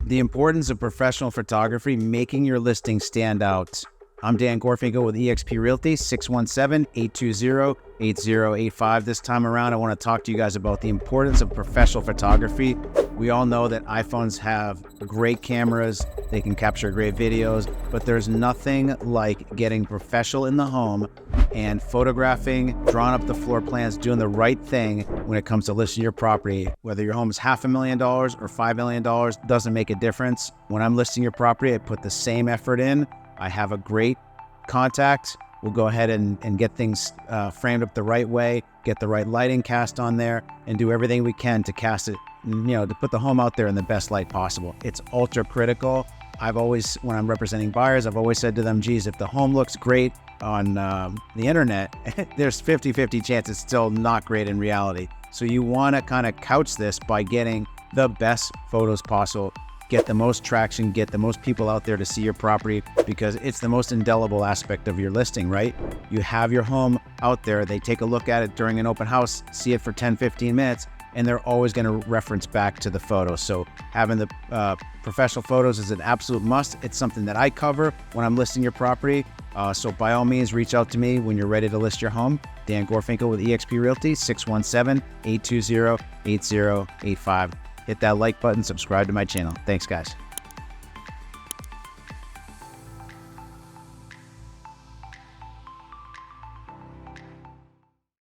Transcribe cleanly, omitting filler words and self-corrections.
The importance of professional photography, making your listing stand out. I'm Dan Gorfinkle with eXp Realty, 617-820-8085. This time around, I want to talk to you guys about the importance of professional photography. We all know that iPhones have great cameras, they can capture great videos, but there's nothing like getting professional in the home and photographing, drawing up the floor plans, doing the right thing when it comes to listing your property. Whether your home is $500,000 or $5 million, doesn't make a difference. When I'm listing your property, I put the same effort in. I have a great contact. We'll go ahead and get things framed up the right way, get the right lighting cast on there, and do everything we can to cast it, to put the home out there in the best light possible. It's ultra critical. I've always, when I'm representing buyers, I've always said to them, geez, if the home looks great on the internet, there's 50-50 chance it's still not great in reality. So you want to kind of couch this by getting the best photos possible, get the most traction, get the most people out there to see your property, because it's the most indelible aspect of your listing, right? You have your home out there, they take a look at it during an open house, see it for 10-15 minutes, and they're always going to reference back to the photos. So having the professional photos is an absolute must. It's something that I cover when I'm listing your property. So by all means, reach out to me when you're ready to list your home. Dan Gorfinkle with eXp Realty, 617-820-8085. Hit that like button, subscribe to my channel. Thanks, guys.